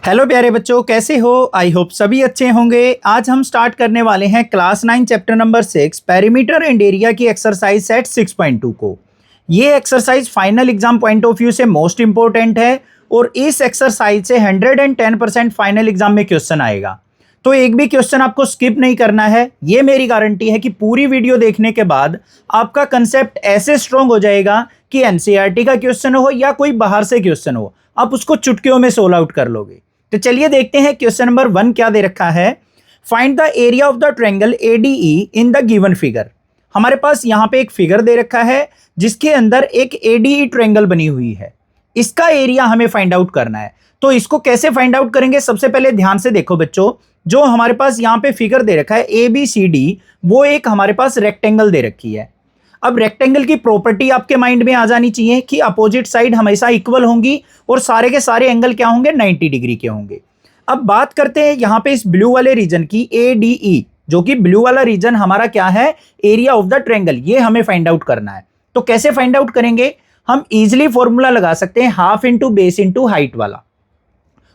Hello प्यारे बच्चों, कैसे हो? आई होप सभी अच्छे होंगे। आज हम स्टार्ट करने वाले हैं class 9 chapter number 6 perimeter and area की एक्सरसाइज सेट 6.2 को। ये exercise final exam point of view से मोस्ट इंपॉर्टेंट है और इस एक्सरसाइज से 110% फाइनल एग्जाम में क्वेश्चन आएगा। तो एक भी क्वेश्चन आपको स्किप नहीं करना है। ये मेरी गारंटी है कि पूरी वीडियो देखने के बाद आपका कंसेप्ट ऐसे स्ट्रांग हो जाएगा कि एनसीईआरटी का क्वेश्चन हो या कोई बाहर से क्वेश्चन हो, आप उसको चुटकियों में सोल्व आउट कर लोगे। तो चलिए देखते हैं क्वेश्चन नंबर 1 क्या दे रखा है। Find the area of the triangle ADE in the given figure. हमारे पास यहां पे एक फिगर दे रखा है जिसके अंदर एक एडीई ट्रायंगल बनी हुई है। इसका एरिया हमें फाइंड आउट करना है। तो इसको कैसे फाइंड आउट करेंगे? सबसे पहले ध्यान से देखो बच्चों, जो हमारे पास यहां पे फिगर दे रखा है ABCD, वो एक हमारे पास रेक्टेंगल दे रखी है। अब रेक्टेंगल की प्रॉपर्टी आपके माइंड में आ जानी चाहिए कि अपोजिट साइड हमेशा इक्वल होंगी और सारे के सारे एंगल क्या होंगे? 90 डिग्री के होंगे। अब बात करते हैं यहाँ पे इस ब्लू वाले रीजन की ADE, जो कि ब्लू वाला रीजन हमारा क्या है? Area of the triangle. ये हमें फाइंड आउट करना है। तो कैसे फाइंड आउट करेंगे? हम इजिली फॉर्मूला लगा सकते हैं half into base into height वाला।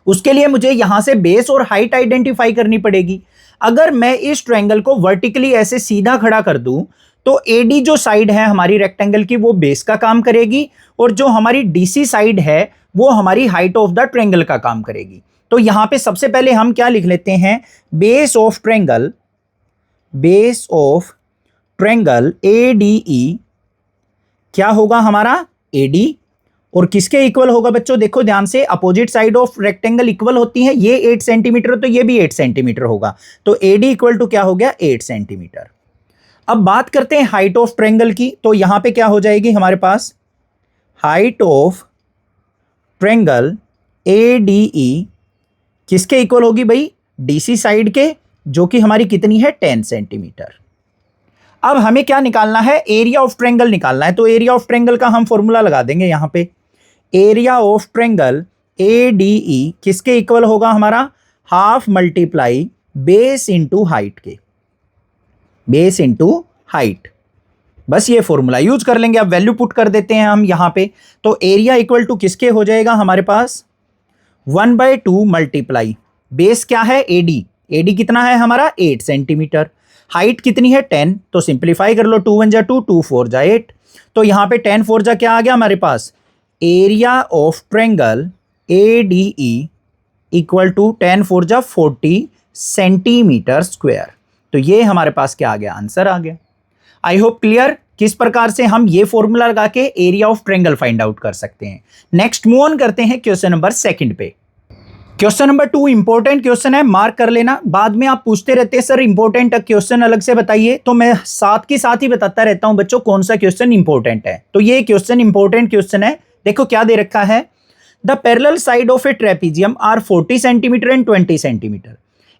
उसके लिए मुझे यहां से बेस और हाइट आइडेंटिफाई करनी पड़ेगी। अगर मैं इस ट्रायंगल को वर्टिकली ऐसे सीधा खड़ा कर दूं तो AD जो साइड है हमारी रेक्टेंगल की, वो बेस का काम करेगी और जो हमारी DC साइड है वो हमारी हाइट ऑफ द ट्रायंगल का काम करेगी। तो यहां पे सबसे पहले हम क्या लिख लेते हैं? बेस ऑफ ट्रायंगल ADE क्या होगा हमारा? AD। और किसके इक्वल होगा बच्चों? देखो ध्यान से, opposite side of rectangle equal होती है। ये 8 सेंटीमीटर तो ये भी 8 सेंटीमीटर होगा। तो AD इक्वल टू क्या हो गया? 8 सेंटीमीटर। अब बात करते हैं हाइट ऑफ ट्रायंगल की। तो यहां पे क्या हो जाएगी हमारे पास? हाइट ऑफ ट्रायंगल ADE किसके इक्वल होगी भाई? DC साइड के, जो कि हमारी कितनी है? 10 सेंटीमीटर। अब हमें क्या निकालना है? एरिया ऑफ ट्रायंगल निकालना है। तो एरिया ऑफ ट्रायंगल का हम फॉर्मूला लगा देंगे यहां पे। एरिया ऑफ ट्रायंगल ADE किसके इक्वल होगा हमारा? Half multiply base into height के। बेस इंटू हाइट, बस ये फॉर्मूला यूज कर लेंगे। अब वैल्यू पुट कर देते हैं हम यहां पे। तो एरिया इक्वल टू किसके हो जाएगा हमारे पास? 1/2 मल्टीप्लाई बेस क्या है? AD कितना है हमारा? 8 सेंटीमीटर। हाइट कितनी है? 10। तो सिंप्लीफाई कर लो, 2 1 जा 2, 2 4 जा 8। तो यहां पे 10 4 जा क्या आ गया हमारे पास? Area of triangle ADE equal to 10 4 जा 40 सेंटीमीटर स्क्वायर। तो ये हमारे पास क्या आ गया? आंसर आ गया। आई होप क्लियर किस प्रकार से हम ये फॉर्मूला लगा के area of triangle find out कर सकते हैं। नेक्स्ट मूव ऑन करते हैं क्वेश्चन नंबर 2 पे। क्वेश्चन नंबर 2 इंपॉर्टेंट क्वेश्चन है, मार्क कर लेना। बाद में आप पूछते रहते हैं सर इंपॉर्टेंट क्वेश्चन अलग से बताइए, तो मैं साथ के साथ ही बताता रहता हूं बच्चों कौन सा क्वेश्चन इंपॉर्टेंट है। तो ये क्वेश्चन इंपॉर्टेंट क्वेश्चन है। देखो क्या दे रखा है? The parallel side of a trapezium are 40 centimetre and 20 centimetre.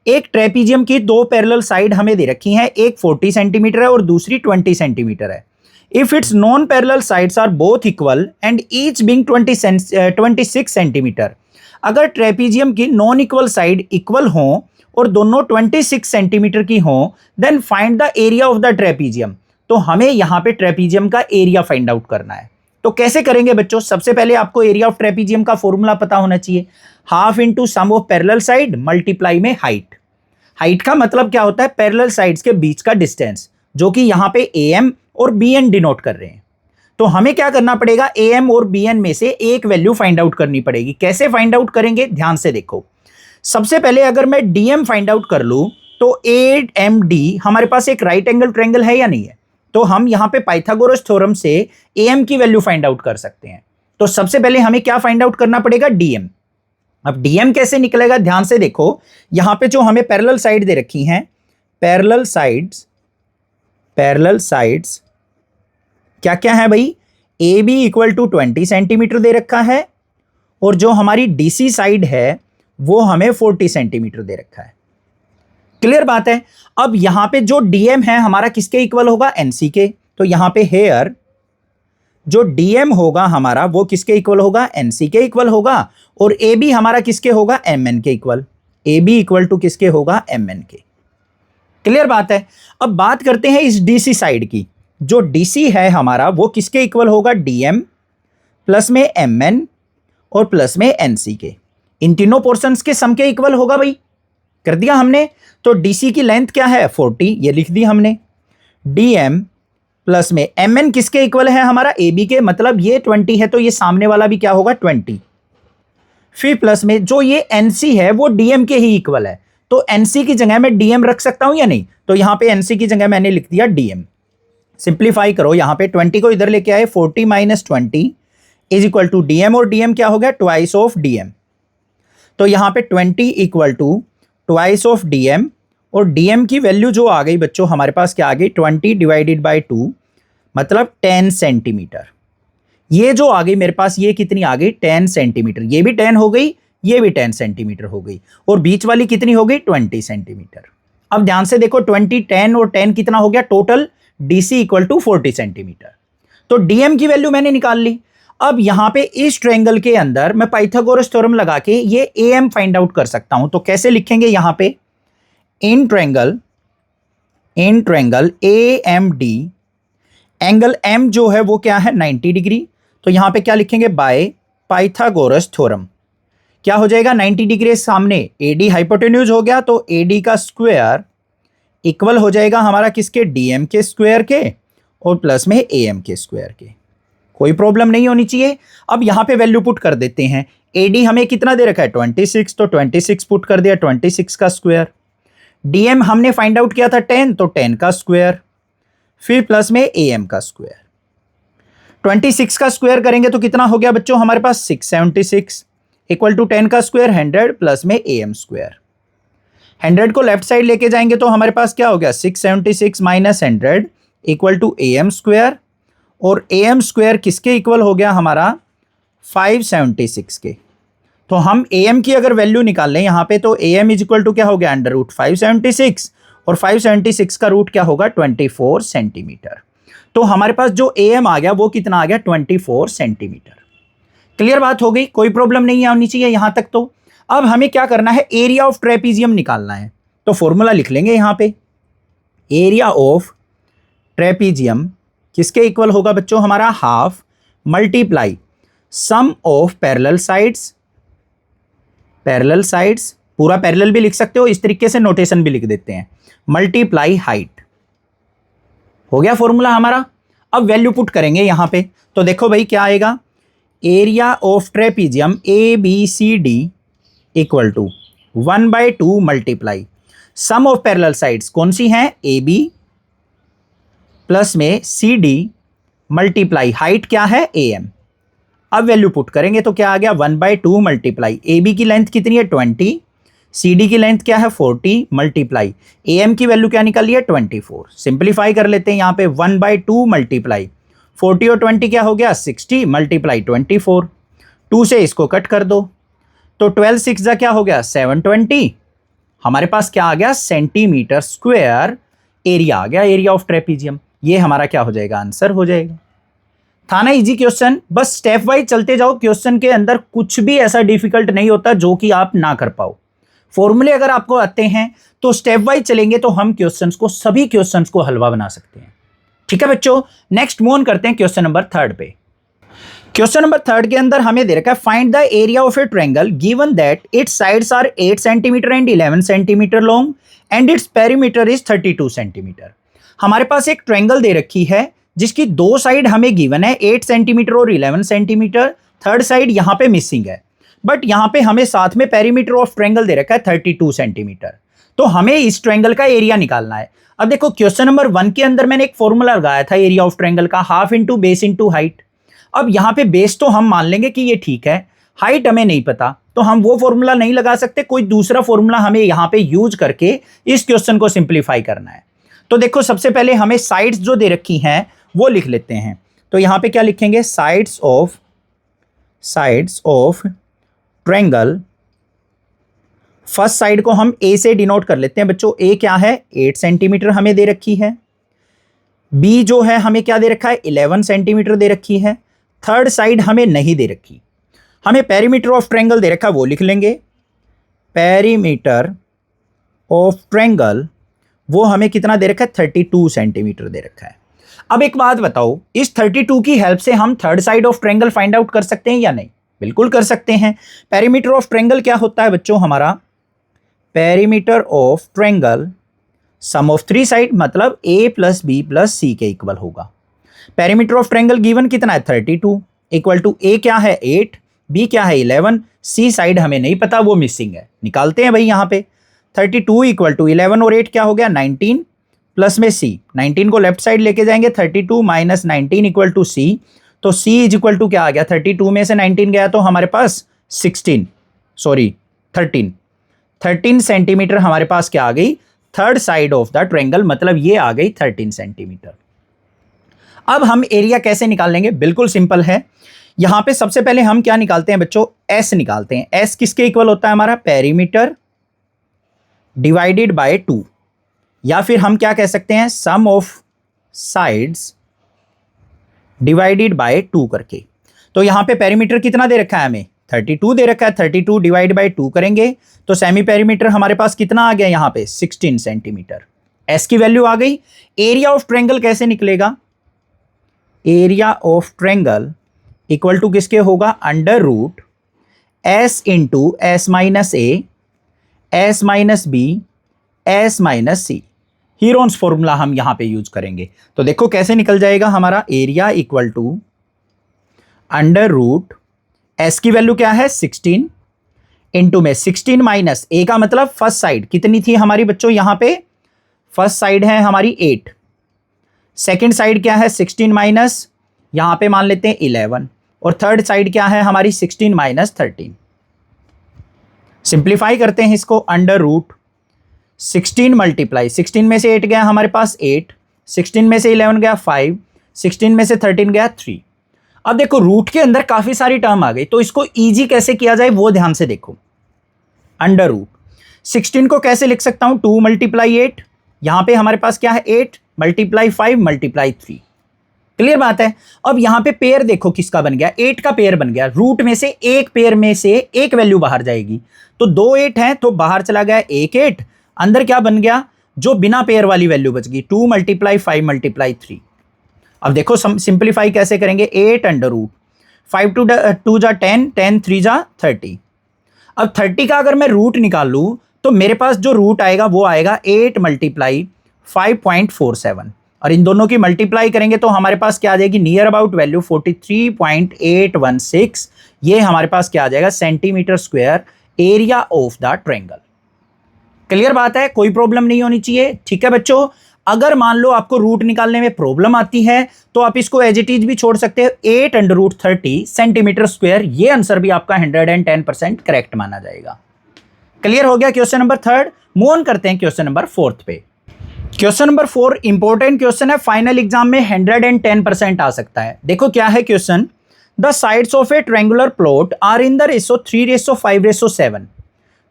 एक ट्रेपीजियम की दो पैरेलल साइड हमें दे रखी हैं, एक 40 सेंटीमीटर है और दूसरी 20 सेंटीमीटर है। If its non parallel sides are both equal and each being 26 centimetre. अगर ट्रेपीजियम की नॉन इक्वल साइड इक्वल हो और दोनों 26 सेंटीमीटर की हो, then find the area of the trapezium. तो हमें यहां पे ट्रेपीजियम का एरिया फाइंड आउट करना है। तो कैसे करेंगे बच्चों? सबसे पहले आपको एरिया ऑफ ट्रेपीजियम का फॉर्मूला पता होना चाहिए। Half into sum of parallel side multiply में हाइट। हाइट का मतलब क्या होता है? पैरेलल साइड्स के बीच का डिस्टेंस, जो कि यहां पे AM और BN डिनोट कर रहे हैं। तो हमें क्या करना पड़ेगा? AM और BN में से एक वैल्यू फाइंड आउट करनी पड़ेगी। कैसे फाइंड आउट करेंगे? ध्यान से देखो। सबसे पहले अगर मैं DM फाइंड आउट कर लूं तो 8MD हमारे पास एक राइट एंगल ट्रायंगल है या नहीं है? तो हम यहां पे पाइथागोरस थ्योरम से AM की वैल्यू फाइंड आउट कर सकते हैं। तो सबसे पहले हमें क्या फाइंड आउट करना पड़ेगा? DM। अब DM कैसे निकलेगा? ध्यान से देखो, यहां पे जो हमें पैरेलल साइड दे रखी हैं, पैरेलल साइड्स क्या क्या है भाई? AB इक्वल टू 20 सेंटीमीटर दे रखा है और जो हमारी DC साइड है वो हमें 40 सेंटीमीटर दे रखा है। क्लियर बात है। अब यहां पे जो DM है हमारा किसके इक्वल होगा? NC के। तो यहां पे हेयर जो DM होगा हमारा वो किसके इक्वल होगा? NC के इक्वल होगा। और AB हमारा किसके होगा? MN के इक्वल। AB इक्वल टू किसके होगा? MN के। क्लियर बात है। अब बात करते हैं इस DC साइड की। जो DC है हमारा वो किसके इक्वल होगा? DM प्लस में MN और प्लस में NC के। इन तीनों पोर्शंस के सम के इक्वल होगा भाई, कर दिया हमने। तो डीसी की लेंथ क्या है 40, ये लिख दी हमने। डीएम प्लस में एमएन किसके इक्वल है हमारा, एबी के, मतलब ये 20 है तो ये सामने वाला भी क्या होगा 20। फिर प्लस में जो ये एनसी है वो डीएम के ही इक्वल है, तो एनसी की जगह मैं डीएम रख सकता हूं या नहीं, तो यहां पे एनसी की जगह मैंने लिख दिया डीएम। सिंप्लीफाई करो, यहां पे 20 को इधर लेके आए, 40 minus 20 is equal to DM, और डीएम क्या हो गया ट्वाइस ऑफ डीएम। तो यहां पे 20 equal to twice of DM, और डीएम की वैल्यू जो आ गई बच्चों हमारे पास क्या आ गई 20 डिवाइडेड बाय 2, मतलब 10 सेंटीमीटर। ये जो आ गई मेरे पास ये कितनी आ गई 10 सेंटीमीटर, ये भी 10 हो गई, ये भी 10 सेंटीमीटर हो गई, और बीच वाली कितनी हो गई 20 सेंटीमीटर। अब ध्यान से देखो 20, 10 और 10 कितना हो गया total, DC equal to 40 centimetre. तो डीएम की वैल्यू मैंने निकाल ली। अब यहां पे इस ट्रायंगल के अंदर मैं पाइथागोरस थ्योरम लगा के ये एएम फाइंड आउट कर सकता हूं। तो कैसे लिखेंगे यहां पे, in triangle AMD, angle M जो है वो क्या है 90 डिग्री, तो यहां पे क्या लिखेंगे बाय पाइथागोरस थ्योरम। क्या हो जाएगा 90 डिग्री सामने एडी हाइपोटेन्यूज हो गया, तो एडी का स्क्वायर इक्वल हो जाएगा हमारा किसके, डीएम के स्क्वायर के, और प्लस में एएम के स्क्वायर के। कोई प्रॉब्लम नहीं होनी चाहिए। अब यहां पे वैल्यू पुट कर देते हैं, एडी हमें कितना दे रखा है 26, तो 26 पुट कर दिया, 26 का स्क्वायर। डीएम हमने फाइंड आउट किया था 10, तो 10 का स्क्वायर, फिर प्लस में एएम का स्क्वायर। 26 का स्क्वायर करेंगे तो कितना हो गया बच्चों हमारे पास 676, इक्वल टू 10 का स्क्वायर 100 प्लस में एएम स्क्वायर। 100 को लेफ्ट साइड लेके जाएंगे तो हमारे पास क्या हो गया 676 minus 100 equal to AM square, और एएम स्क्वायर किसके इक्वल हो गया हमारा 576 के। तो हम एएम की अगर वैल्यू निकाल लें यहाँ पे, तो एएम इज इक्वल टू क्या हो गया अंडर रूट 576, और 576 का रूट क्या होगा 24 सेंटीमीटर। तो हमारे पास जो एएम आ गया वो कितना आ गया 24 सेंटीमीटर। क्लियर बात हो गई, कोई प्रॉब्लम नहीं आनी चाहिए यहां तक। तो अब हमें क्या करना है, एरिया ऑफ ट्रेपीजियम निकालना है। तो फॉर्मूला लिख लेंगे यहां पे, एरिया ऑफ ट्रेपीजियम किसके इक्वल होगा बच्चों हमारा half multiply sum of parallel sides, पूरा पैरेलल भी लिख सकते हो, इस तरीके से नोटेशन भी लिख देते हैं, मल्टीप्लाई हाइट। हो गया फॉर्मूला हमारा। अब वैल्यू पुट करेंगे यहां पे, तो देखो भाई क्या आएगा, area of trapezium A B C D equal to 1/2 multiply sum of parallel sides कौन सी हैं ए बी प्लस में सी डी मल्टीप्लाई हाइट क्या है ए एम। अब वैल्यू पुट करेंगे तो क्या आ गया 1/2 मल्टीप्लाई ए बी की लेंथ कितनी है 20, सी डी की लेंथ क्या है 40 मल्टीप्लाई ए एम की वैल्यू क्या निकाली है 24। सिंप्लीफाई कर लेते हैं यहाँ पे 1/2 मल्टीप्लाई 40 और 20 क्या हो गया 60 मल्टीप्लाई 24, 2 से इसको कट कर दो तो 12 6 जा क्या हो गया 720। हमारे पास क्या आ गया सेंटीमीटर स्क्वायर एरिया आ गया, एरिया ऑफ ट्रेपीजियम। ये हमारा क्या हो जाएगा आंसर हो जाएगा। था ना इजी क्वेश्चन, बस स्टेप वाइज चलते जाओ, क्वेश्चन के अंदर कुछ भी ऐसा डिफिकल्ट नहीं होता जो कि आप ना कर पाओ। फॉर्मूले अगर आपको आते हैं तो स्टेप वाइज चलेंगे तो हम क्वेश्चंस को, सभी क्वेश्चंस को हलवा बना सकते हैं। ठीक है बच्चों, नेक्स्ट मूव ऑन करते हैं क्वेश्चन नंबर 3 पे। क्वेश्चन नंबर 3 के अंदर हमें दे रखा है find the area of a triangle given that its sides are 8 centimetre and 11 centimetre long and its perimeter is 32 centimetre. हमारे पास एक ट्रायंगल दे रखी है जिसकी दो साइड हमें गिवन है 8 सेंटीमीटर और 11 सेंटीमीटर, थर्ड साइड यहां पे मिसिंग है, बट यहां पे हमें साथ में पेरीमीटर ऑफ ट्रायंगल दे रखा है 32 सेंटीमीटर। तो हमें इस ट्रायंगल का एरिया निकालना है। अब देखो क्वेश्चन नंबर 1 के अंदर मैंने एक फॉर्मूला लगाया था एरिया ऑफ ट्रायंगल का, half into base into height. अब यहां पे बेस तो हम मान लेंगे कि ये ठीक है, हाइट हमें नहीं पता, तो हम वो फॉर्मूला नहीं लगा सकते, कोई दूसरा फॉर्मूला हमें यहां पे यूज करके इस क्वेश्चन को सिंप्लीफाई करना है। तो देखो सबसे पहले हमें साइड्स जो दे रखी हैं वो लिख लेते हैं। तो यहां पे क्या लिखेंगे sides of triangle. First side को हम ए से डिनोट कर लेते हैं बच्चों, ए क्या है 8 सेंटीमीटर हमें दे रखी है, बी जो है हमें क्या दे रखा है 11 सेंटीमीटर दे रखी है, थर्ड साइड हमें नहीं दे रखी, हमें पेरीमीटर ऑफ ट्रायंगल दे रखा है वो लिख लेंगे, पेरीमीटर ऑफ ट्रायंगल वो हमें कितना दे रखा है 32 सेंटीमीटर दे रखा है। अब एक बात बताओ, इस 32 की हेल्प से हम third side of triangle find out कर सकते हैं या नहीं? बिल्कुल कर सकते हैं। पेरीमीटर ऑफ ट्रायंगल क्या होता है बच्चों हमारा? Perimeter of triangle sum of three side मतलब a plus B plus C के इक्वल होगा। पेरीमीटर ऑफ ट्रायंगल गिवन कितना है 32 इक्वल टू a क्या है 8, b क्या है 11, c साइड हमें नहीं पता वो मिसिंग है, निकालते हैं भाई यहाँ पे। 32 इक्वल टू 11 और 8 क्या हो गया 19 प्लस में c, 19 को लेफ्ट साइड लेके जाएंगे 32 माइनस 19 इक्वल टू c, तो c इज इक्वल टू क्या आ गया 32 में से 19 गया तो हमारे पास 13 सेंटीमीटर हमारे पास क्या आ गई third side of the triangle, मतलब ये आ गई 13 सेंटीमीटर। अब हम एरिया कैसे निकाल लेंगे? बिल्कुल सिंपल है। यहां पे सबसे पहले हम क्या निकालते हैं बच्चों? एस निकालते हैं। एस किसके इक्वल होता है हमारा? पेरीमीटर डिवाइडेड बाय 2, या फिर हम क्या कह सकते हैं सम ऑफ साइड्स डिवाइडेड बाय 2 करके। तो यहां पे पेरीमीटर कितना दे रखा है हमें 32 दे रखा है, 32 डिवाइड बाय 2 करेंगे तो सेमी पेरीमीटर हमारे पास कितना आ गया यहां पे 16 सेंटीमीटर। एस की वैल्यू आ गई। एरिया ऑफ ट्रायंगल कैसे निकलेगा? Area of triangle equal to किसके होगा? Under root S into S minus A, S minus B, S minus C. Heron's formula हम यहां पे यूज करेंगे। तो देखो कैसे निकल जाएगा हमारा area equal to under root S की वैल्यू क्या है 16 इंटू में 16 माइनस ए का मतलब फर्स्ट साइड कितनी थी हमारी बच्चों यहां पे? फर्स्ट साइड है हमारी 8, सेकेंड साइड क्या है 16 माइनस यहां पे मान लेते हैं 11, और थर्ड साइड क्या है हमारी 16 माइनस 13। सिंप्लीफाई करते हैं इसको। अंडर रूट 16 मल्टीप्लाई 16 में से 8 गया हमारे पास 8, 16 में से 11 गया 5, 16 में से 13 गया 3। अब देखो रूट के अंदर काफी सारी टर्म आ गई, तो इसको इजी कैसे किया जाए वो ध्यान से देखो। अंडर रूट 16 को कैसे लिख सकता हूं 2 मल्टीप्लाई 8, यहां पे हमारे पास क्या है 8 मल्टीप्लाई 5 मल्टीप्लाई 3। क्लियर बात है। अब यहां पे पेयर देखो किसका बन गया 8 का पेयर बन गया। रूट में से एक पेयर में से एक वैल्यू बाहर जाएगी, तो 2 8 है तो बाहर चला गया 1 8, अंदर क्या बन गया जो बिना पेयर वाली वैल्यू बच गई 2 मल्टीप्लाई 5 मल्टीप्लाई 3। अब देखो सिंप्लीफाई कैसे करेंगे 8 अंडर रूट 5 2 जा 10, 10 3 जा 30। अब 30 का अगर मैं रूट निकाल लूं तो मेरे पास जो रूट आएगा वो आएगा 8 मल्टीप्लाई 5.47, और इन दोनों की मल्टीप्लाई करेंगे तो हमारे पास क्या आ जाएगी नियर अबाउट वैल्यू 43.816। ये हमारे पास क्या आ जाएगा centimetre square area of the triangle. Clear बात है, कोई प्रॉब्लम नहीं होनी चाहिए। ठीक है बच्चों, अगर मान लो आपको रूट निकालने में प्रॉब्लम आती है तो आप इसको एज इट इज भी छोड़ सकते हो 8 अंडर रूट 30 सेंटीमीटर स्क्वायर। ये आंसर भी आपका 110% करेक्ट माना जाएगा। क्लियर हो गया क्वेश्चन नंबर 3। मूव ऑन करते हैं क्वेश्चन नंबर 4 पे। क्वेश्चन नंबर 4 इंपॉर्टेंट क्वेश्चन है, फाइनल एग्जाम में 110% आ सकता है। देखो क्या है क्वेश्चन, the sides of a triangular plot are in the ratio 3:5:7।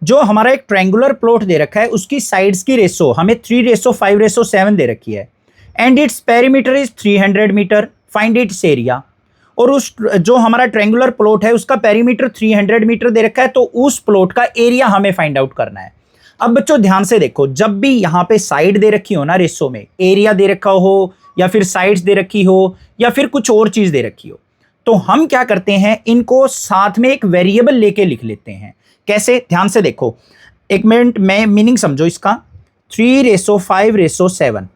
जो हमारा एक ट्रायंगुलर प्लॉट दे रखा है उसकी साइड्स की रेशो हमें 3:5:7 de rakhi hai, and its perimeter is 300 metres, find its area. और उस जो हमारा ट्रायंगुलर प्लॉट है उसका पेरीमीटर 300 मीटर दे रखा है, तो उस प्लॉट का एरिया हमें फाइंड आउट करना है। अब बच्चों ध्यान से देखो, जब भी यहां पे साइड दे रखी हो ना रेशो में, एरिया दे रखा हो या फिर साइड्स दे रखी हो या फिर कुछ और चीज दे रखी हो, तो हम क्या करते हैं इनको साथ में एक वेरिएबल लेके लिख लेते हैं। कैसे? ध्यान से देखो, एक मिनट में मीनिंग समझो इसका। 3:5:7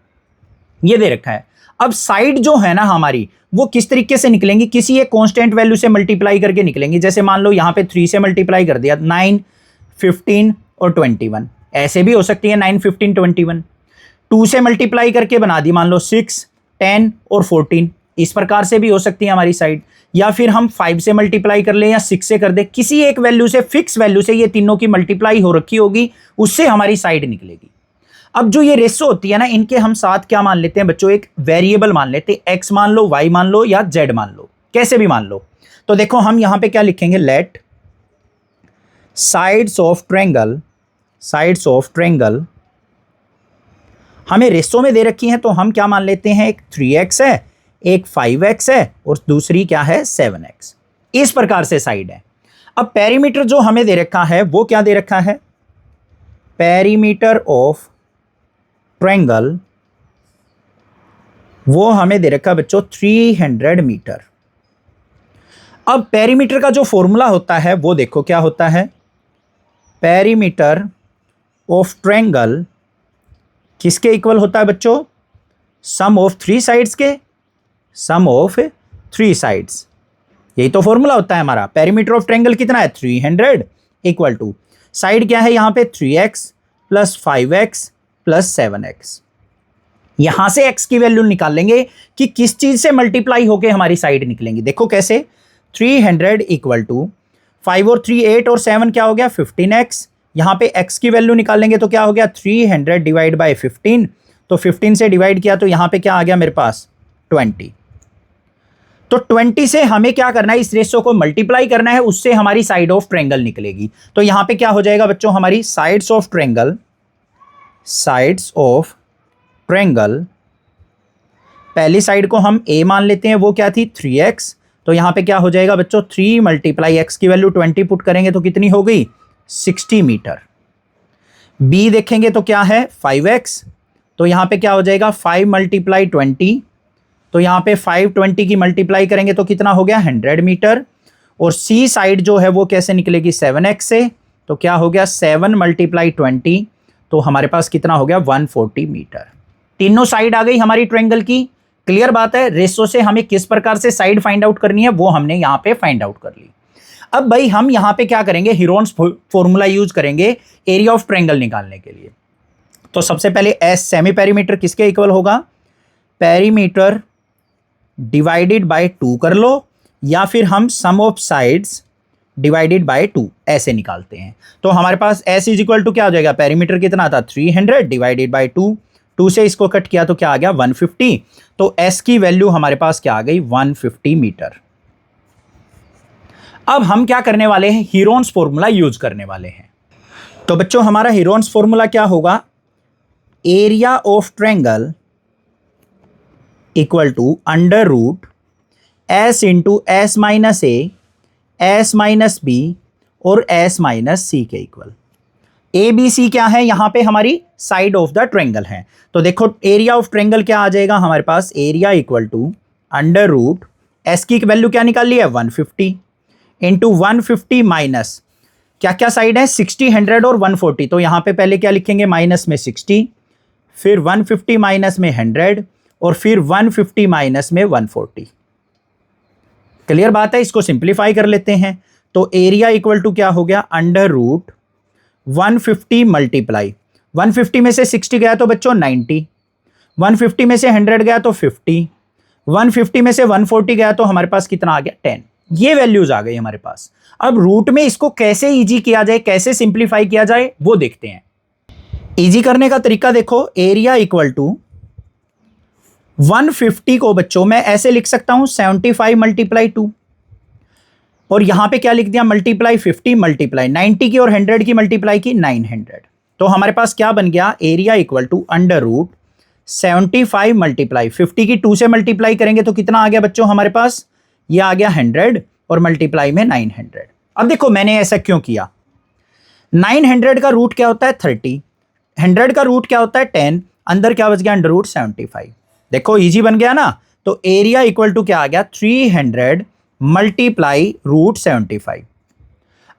ये दे रखा है। अब साइड जो है ना हमारी वो किस तरीके से निकलेंगी, किसी एक कांस्टेंट वैल्यू से मल्टीप्लाई करके निकलेंगी। जैसे मान लो यहां पे 3 से मल्टीप्लाई कर दिया 9, 15 और 21, ऐसे भी हो सकती है 9, 15, 21। 2 से मल्टीप्लाई करके बना दी मान लो 6, 10 और 14, इस प्रकार से भी हो सकती है हमारी साइड। या फिर हम 5 से मल्टीप्लाई कर ले या 6 से कर दे, किसी एक वैल्यू से फिक्स वैल्यू से ये तीनों की मल्टीप्लाई हो रखी होगी, उससे हमारी साइड निकलेगी। अब जो ये रेशो होती है ना, इनके हम साथ क्या मान लेते हैं बच्चों, एक वेरिएबल मान लेते हैं, एक्स मान लो, वाई मान लो या जेड मान लो, कैसे भी मान लो। तो देखो हम यहां पे क्या लिखेंगे, लेट साइड्स ऑफ ट्रायंगल हमें रेशो में दे रखी हैं, तो हम क्या मान लेते हैं, एक 3x है, एक 5x है और दूसरी क्या है 7x। इस प्रकार से साइड है। अब पेरीमीटर जो हमें दे रखा है वो क्या दे रखा है, पेरीमीटर ऑफ ट्रायंगल वो हमें दे रखा है बच्चों 300 मीटर। अब पेरीमीटर का जो फॉर्मूला होता है वो देखो क्या होता है, पेरीमीटर ऑफ ट्रायंगल किसके इक्वल होता है बच्चों, सम ऑफ थ्री साइड्स के, सम ऑफ थ्री साइड्स, यही तो फॉर्मूला होता है हमारा। पेरीमीटर ऑफ ट्रायंगल कितना है 300 इक्वल टू साइड क्या है यहाँ पे 3x plus 5x plus 7x। यहां से x की वैल्यू निकाल लेंगे कि किस चीज से मल्टीप्लाई होके हमारी साइड निकलेंगी। देखो कैसे, 300 इक्वल टू 5 और 3 8 और 7 क्या हो गया 15x। यहां पे x की वैल्यू निकालेंगे तो क्या हो गया 300 डिवाइड बाय 15, तो 15 से डिवाइड किया तो यहां पे क्या आ गया मेरे पास 20। तो 20 से हमें क्या करना है, इस रेशो को मल्टीप्लाई करना है, उससे हमारी साइड ऑफ ट्रायंगल निकलेगी। तो यहां पे क्या हो जाएगा बच्चों, हमारी sides of triangle, sides of triangle, पहली साइड को हम a मान लेते हैं, वो क्या थी 3x। तो यहां पे क्या हो जाएगा बच्चों 3 मल्टीप्लाई x की वैल्यू 20 पुट करेंगे तो कितनी हो गई 60 मीटर। b देखेंगे तो क्या है 5x, तो यहां पे क्या हो जाएगा 5 मल्टीप्लाई 20, तो यहां पे 520 की मल्टीप्लाई करेंगे तो कितना हो गया 100 मीटर। और c साइड जो है वो कैसे निकलेगी 7x से, तो क्या हो गया 7 मल्टीप्लाई 20, तो हमारे पास कितना हो गया 140 मीटर। तीनों साइड आ गई हमारी ट्रायंगल की। क्लियर बात है, रेशो से हमें किस प्रकार से साइड फाइंड आउट करनी है वो हमने यहां पे फाइंड आउट कर ली। अब भाई हम यहां पे क्या करेंगे, हीरोन्स फॉर्मूला यूज करेंगे एरिया ऑफ ट्रायंगल निकालने के लिए। तो सबसे पहले एस सेमी पेरीमीटर किसके इक्वल होगा, पेरीमीटर डिवाइडेड बाय 2 कर लो, या फिर हम सम ऑफ साइड्स डिवाइडेड बाय 2 ऐसे निकालते हैं। तो हमारे पास एस इज इक्वल टू क्या हो जाएगा, पेरीमीटर कितना था 300 डिवाइडेड बाय 2 से इसको कट किया तो क्या आ गया 150। तो एस की वैल्यू हमारे पास क्या आ गई 150 मीटर। अब हम क्या करने वाले हैं, हीरोन्स फॉर्मूला यूज करने वाले हैं। तो बच्चों हमारा हीरोन्स फॉर्मूला क्या होगा, area of triangle equal to under root S into S minus A, S minus B और एस माइनस सी के इक्वल। ए बी सी क्या है, यहां पे हमारी साइड ऑफ द ट्रायंगल है। तो देखो एरिया ऑफ ट्रायंगल क्या आ जाएगा हमारे पास, area equal to under root S की वैल्यू क्या निकाल ली है 150 इंटू 150 माइनस क्या क्या साइड है 60 100 और 140। तो यहां पे पहले क्या लिखेंगे माइनस में 60, फिर 150 माइनस में 100 और फिर 150 माइनस में 140। क्लियर बात है, इसको सिंप्लीफाई कर लेते हैं। तो एरिया इक्वल टू क्या हो गया अंडर रूट 150 मल्टीप्लाई 150 में से 60 गया तो बच्चों 90, 150 में से 100 गया तो 50, 150 में से 140 गया तो हमारे पास कितना आ गया 10। ये वैल्यूज आ गई हमारे पास। अब रूट में इसको कैसे इजी किया जाए, कैसे सिंप्लीफाई किया जाए वो देखते हैं। इजी करने का तरीका देखो, एरिया इक्वल टू 150 को बच्चों मैं ऐसे लिख सकता हूं 75 मल्टीप्लाई 2, और यहां पे क्या लिख दिया मल्टीप्लाई 50 मल्टीप्लाई 90 की और 100 की मल्टीप्लाई की 900। तो हमारे पास क्या बन गया, area equal to under root 75 multiply 50 की 2 से मल्टीप्लाई करेंगे तो कितना आ गया बच्चों हमारे पास, ये आ गया 100 और मल्टीप्लाई में 900। अब देखो मैंने ऐसा क्यों किया, 900 का रूट क्या होता है 30, 100 का रूट क्या होता है 10, अंदर क्या बच गया अंडर रूट 75। देखो इजी बन गया ना। तो एरिया इक्वल टू क्या आ गया 300 मल्टीप्लाई रूट 75।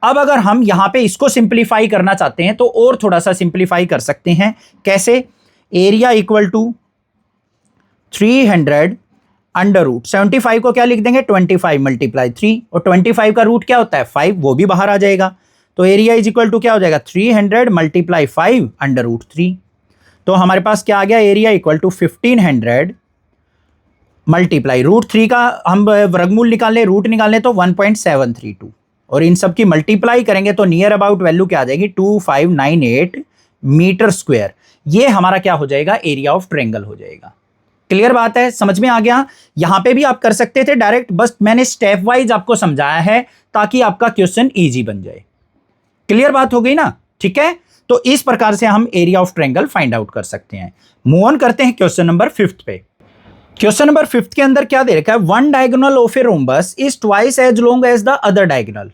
अब अगर हम यहां पे इसको सिंप्लीफाई करना चाहते हैं तो और थोड़ा सा सिंप्लीफाई कर सकते हैं। कैसे, area equal to 300 under root 75 को क्या लिख देंगे 25 मल्टीप्लाई 3, और 25 का रूट क्या होता है 5, वो भी बाहर आ जाएगा। तो एरिया इज इक्वल टू क्या हो जाएगा 300 मल्टीप्लाई 5 अंडर रूट 3। तो हमारे पास क्या आ गया, area equal to 1500 multiply root 3 का हम वर्गमूल निकालें, रूट निकालें तो 1.732, और इन सब की मल्टीप्लाई करेंगे तो नियर अबाउट वैल्यू क्या आ जाएगी 2598 मीटर स्क्वायर। ये हमारा क्या हो जाएगा, एरिया ऑफ ट्रायंगल हो जाएगा। क्लियर बात है, समझ में आ गया। यहां पे भी आप कर सकते थे डायरेक्ट, बस मैंने स्टेप वाइज आपको समझाया है ताकि आपका क्वेश्चन इजी बन जाए। क्लियर बात हो गई ना, ठीक है। तो इस प्रकार से हम area of triangle find out कर सकते हैं। मूव ऑन करते हैं क्वेश्चन नंबर 5 पे। क्वेश्चन नंबर 5 के अंदर क्या दे रखा है, one diagonal of a rhombus is twice as long as the other diagonal.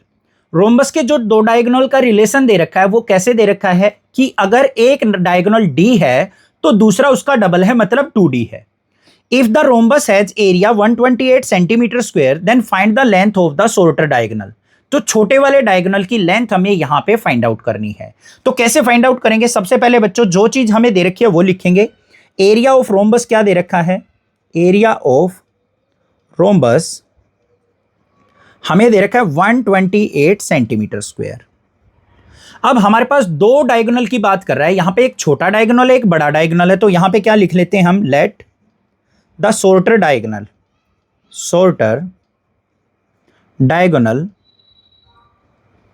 Rhombus के जो दो डायगोनल का रिलेशन दे रखा है वो कैसे दे रखा है कि अगर एक डायगोनल डी है तो दूसरा उसका डबल है, मतलब 2D है। If the rhombus has area 128 centimetre square then find the length of the shorter diagonal. तो छोटे वाले डायगोनल की लेंथ हमें यहां पे फाइंड आउट करनी है। तो कैसे फाइंड आउट करेंगे? सबसे पहले बच्चों जो चीज हमें दे रखी है वो लिखेंगे। एरिया ऑफ रोम्बस क्या दे रखा है? एरिया ऑफ रोम्बस हमें दे रखा है 128 सेंटीमीटर स्क्वायर। अब हमारे पास दो डायगोनल की बात कर रहा है, यहां पे एक छोटा डायगोनल है, एक बड़ा डायगोनल है। तो यहां पे क्या लिख लेते हैं हम? लेट द शॉर्टर डायगोनल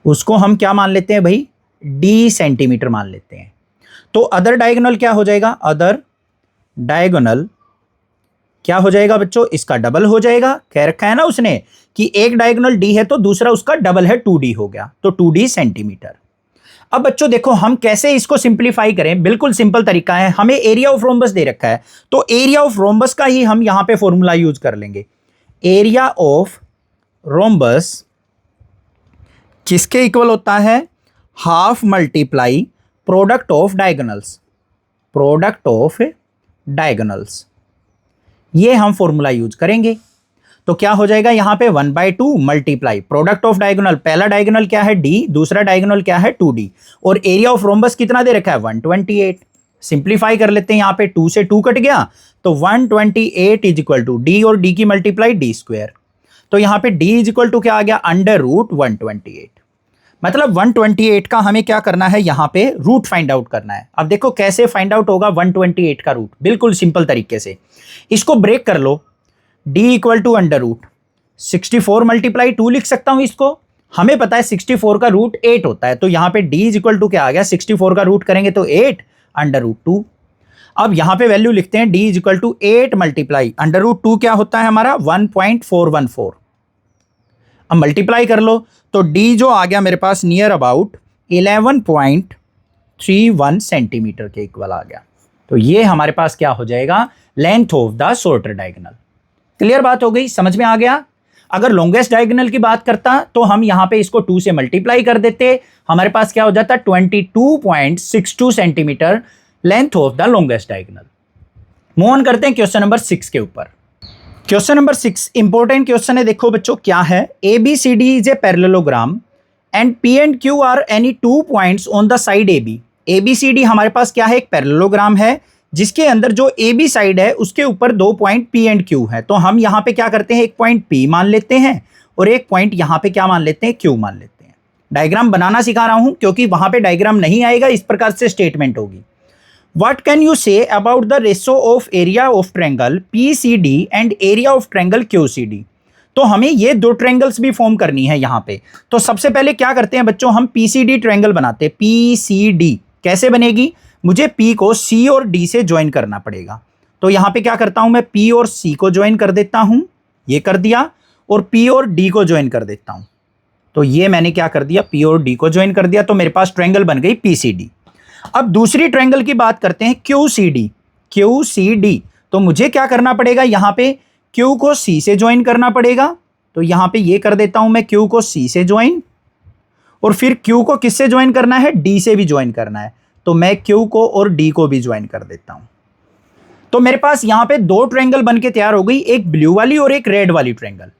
उसको हम क्या मान लेते हैं भाई? d सेंटीमीटर मान लेते हैं। तो अदर डायगोनल क्या हो जाएगा? अदर डायगोनल क्या हो जाएगा बच्चों? इसका डबल हो जाएगा। कह रखा है ना उसने कि एक डायगोनल d है तो दूसरा उसका डबल है, 2d हो गया, तो 2d सेंटीमीटर। अब बच्चों देखो हम कैसे इसको सिंपलीफाई करें। बिल्कुल सिंपल तरीका है। हमें एरिया ऑफ रोम्बस दे रखा है तो एरिया ऑफ रोम्बस का ही हम यहां पे फॉर्मूला यूज कर लेंगे। एरिया ऑफ रोम्बस किसके इक्वल होता है? Half multiply product of diagonals. ये हम फॉर्मूला यूज करेंगे। तो क्या हो जाएगा यहां पे? 1/2 मल्टीप्लाई प्रोडक्ट ऑफ डायगोनल। पहला डायगोनल क्या है? d, दूसरा डायगोनल क्या है? 2d। और एरिया ऑफ रोम्बस कितना दे रखा है? 128। सिंप्लीफाई कर लेते हैं, यहां पे 2 से 2 कट गया तो 128 इज इक्वल टू d और d की मल्टीप्लाई d स्क्वायर। तो यहां पे d इज इक्वल टू क्या आ गया? √128। मतलब 128 का हमें क्या करना है? यहां पे रूट फाइंड आउट करना है। अब देखो कैसे फाइंड आउट होगा 128 का रूट? बिल्कुल सिंपल तरीके से इसको ब्रेक कर लो। d इक्वल टू √64 मल्टीप्लाई 2 लिख सकता हूं इसको। हमें पता है 64 का रूट 8 होता है, तो यहां पे d इज इक्वल टू क्या आ गया? 64 का रूट करेंगे तो 8 √2। अब यहां पे वैल्यू लिखते हैं d is equal to 8 multiply √2 क्या होता है हमारा? 1.414। अब मल्टीप्लाई कर लो तो d जो आ गया मेरे पास नियर अबाउट 11.31 सेंटीमीटर के इक्वल आ गया। तो ये हमारे पास क्या हो जाएगा? Length of the shorter diagonal. Clear बात हो गई? समझ में आ गया? अगर लॉन्गेस्ट डायगोनल की बात करता तो हम यहां पे इसको 2 से मल्टीप्लाई कर देते, हमारे पास क्या हो जाता? 22.62 centimetre length of the longest diagonal. Move on करते हैं क्वेश्चन नंबर 6 के ऊपर। क्वेश्चन नंबर 6 इंपॉर्टेंट क्वेश्चन है। देखो बच्चों क्या है? ABCD is a parallelogram and P and Q are any 2 points on the side AB। ABCD हमारे पास क्या है? एक पैरेललोग्राम है जिसके अंदर जो AB साइड है उसके ऊपर 2 पॉइंट P and Q है। तो हम यहां पे क्या करते हैं? एक पॉइंट P मान लेते हैं और एक पॉइंट यहां पे क्या मान लेते हैं? Q मान लेते हैं। डायग्राम बनाना सिखा रहा हूं क्योंकि वहां पे डायग्राम नहीं आएगा, इस प्रकार से स्टेटमेंट होगी। What can you say about the ratio of area of triangle PCD and area of triangle QCD? तो हमें ये दो ट्रायंगल्स भी फॉर्म करनी है यहां पे। तो सबसे पहले क्या करते हैं बच्चों? हम PCD ट्रायंगल बनाते हैं। PCD कैसे बनेगी? मुझे P को C और D से ज्वाइन करना पड़ेगा। तो यहां पे क्या करता हूं मैं? P और C को ज्वाइन कर देता हूं, ये कर दिया, और P और D को ज्वाइन कर देता हूं। तो ये मैंने क्या कर दिया? P और D को ज्वाइन कर दिया, तो मेरे पास ट्रायंगल बन गई PCD। अब दूसरी ट्रायंगल की बात करते हैं QCD। तो मुझे क्या करना पड़ेगा? यहां पे Q को C से ज्वाइन करना पड़ेगा। तो यहां पे ये कर देता हूं मैं, Q को C से ज्वाइन, और फिर Q को किससे ज्वाइन करना है? D से भी ज्वाइन करना है। तो मैं Q को और D को भी ज्वाइन कर देता हूं। तो मेरे पास यहां पे दो ट्रायंगल बन के तैयार हो गई, एक ब्लू वाली और एक रेड वाली ट्रायंगल।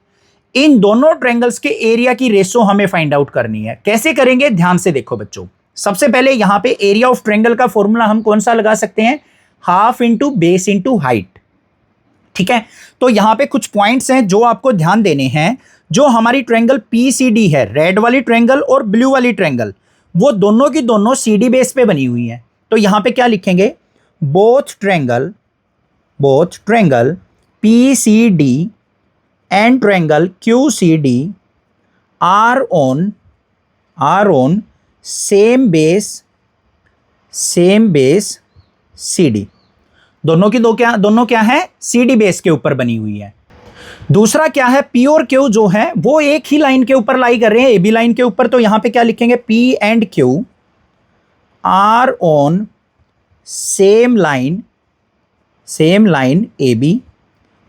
इन दोनों ट्रायंगल्स के एरिया की रेशो हमें फाइंड आउट करनी है। कैसे करेंगे? ध्यान से देखो बच्चों। सबसे पहले यहां पे एरिया ऑफ ट्रायंगल का फॉर्मूला हम कौन सा लगा सकते हैं? Half into base into height. ठीक है, तो यहां पे कुछ पॉइंट्स हैं जो आपको ध्यान देने हैं। जो हमारी ट्रायंगल PCD है, रेड वाली ट्रायंगल और ब्लू वाली ट्रायंगल, वो दोनों की दोनों CD बेस पे बनी हुई हैं। तो यहां पे क्या लिखेंगे? Both triangle PCD and triangle QCD are on same base CD। दोनों क्या है? CD बेस के ऊपर बनी हुई है। दूसरा क्या है? P और Q जो है वो एक ही लाइन के ऊपर लाई कर रहे हैं, AB लाइन के ऊपर। तो यहां पे क्या लिखेंगे? P and Q are on same line AB।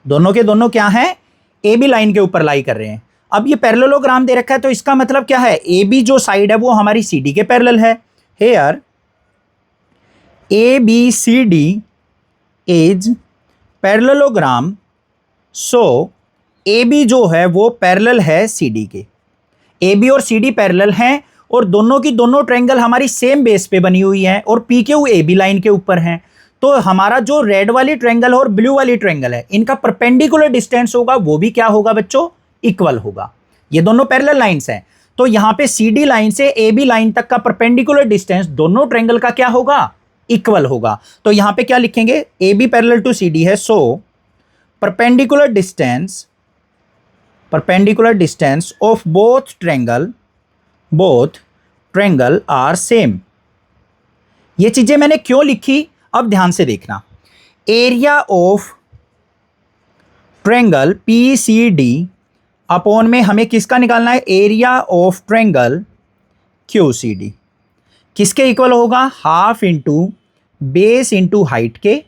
दोनों के दोनों क्या है? AB लाइन के ऊपर लाई कर रहे हैं। अब ये पैरेललोग्राम दे रखा है, तो इसका मतलब क्या है? AB जो साइड है वो हमारी CD के पैरेलल है। Here ABCD is parallelogram, so A B जो है वो पैरेलल है सी डी के। ए बी और सी डी पैरेलल हैं और दोनों की दोनों ट्रायंगल हमारी सेम बेस पे बनी हुई है और P Q A B line के ऊपर हैं। तो हमारा जो रेड वाली ट्रायंगल और ब्लू वाली ट्रायंगल है, इनका परपेंडिकुलर डिस्टेंस होगा वो भी क्या होगा बच्चों, इक्वल होगा। ये दोनों पैरेलल लाइंस हैं, तो यहां पे सी डी लाइन से ए बी लाइन तक का परपेंडिकुलर डिस्टेंस दोनों ट्रायंगल का क्या होगा, इक्वल होगा। तो यहां पे क्या लिखेंगे, A B parallel to C D है, so perpendicular distance of both triangle are same. ये चीजें मैंने क्यों लिखी, अब ध्यान से देखना। Area of triangle P C D upon में हमें किसका निकालना है, area of triangle Q C D. किसके इक्वल होगा, half into base into height के,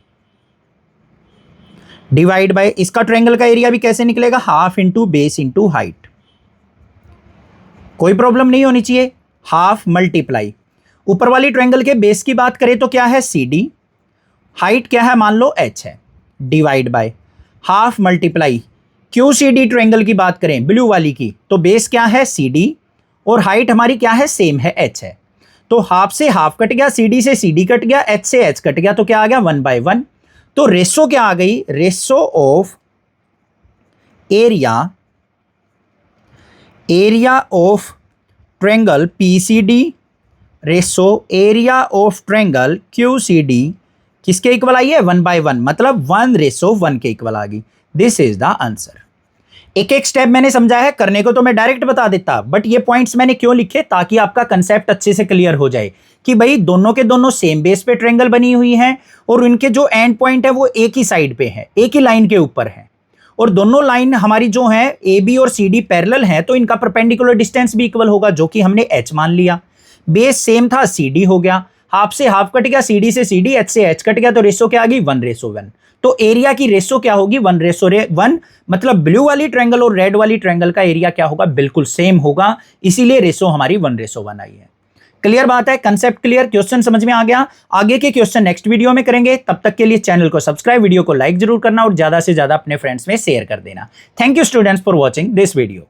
डिवाइड बाय इसका ट्रायंगल का एरिया भी कैसे निकलेगा, half into base into height. कोई प्रॉब्लम नहीं होनी चाहिए। हाफ मल्टीप्लाई ऊपर वाली ट्रायंगल के बेस की बात करें तो क्या है, सी डी, हाइट क्या है, मान लो एच है, divide by half multiply Q C D triangle की बात करें ब्लू वाली की, तो बेस क्या है, सी डी, और हाइट हमारी क्या है, सेम है, एच है। तो हाफ से हाफ कट गया, सी डी से सी डी कट गया, एच से एच कट गया, तो क्या आ गया, 1/1। तो रेशो क्या आ गई, ratio of area of triangle P C D, ratio area of triangle Q C D किसके इक्वल आई है, 1/1, मतलब 1:1 के इक्वल आ गई। This is the answer. एक एक स्टेप मैंने समझाया है, करने को तो मैं डायरेक्ट बता देता, बट ये पॉइंट्स मैंने क्यों लिखे, ताकि आपका कंसेप्ट अच्छे से क्लियर हो जाए कि भाई दोनों के दोनों सेम बेस पे ट्रायंगल बनी हुई हैं और उनके जो एंड पॉइंट है वो एक ही साइड पे है, एक ही लाइन के ऊपर है, और दोनों लाइन हमारी जो है ए बी और सी डी पैरेलल हैं, तो इनका परपेंडिकुलर डिस्टेंस भी इक्वल होगा, जो कि हमने एच मान लिया। बेस सेम था, सी डी हो गया, हाफ से हाफ कट गया, सी डी से सी डी, एच से एच कट गया, तो रेशो क्या आ गई, 1:1। तो एरिया की रेशो क्या होगी, 1:1, मतलब ब्लू वाली ट्रायंगल और रेड वाली ट्रायंगल का एरिया क्या होगा, बिल्कुल सेम होगा, इसीलिए रेशो हमारी 1:1 आई है। क्लियर बात है, कंसेप्ट क्लियर, क्वेश्चन समझ में आ गया। आगे के क्वेश्चन नेक्स्ट वीडियो में करेंगे, तब तक के लिए चैनल को सब्सक्राइब, वीडियो को लाइक जरूर करना और ज्यादा से ज्यादा अपने फ्रेंड्स में शेयर कर देना। Thank you students for watching this video.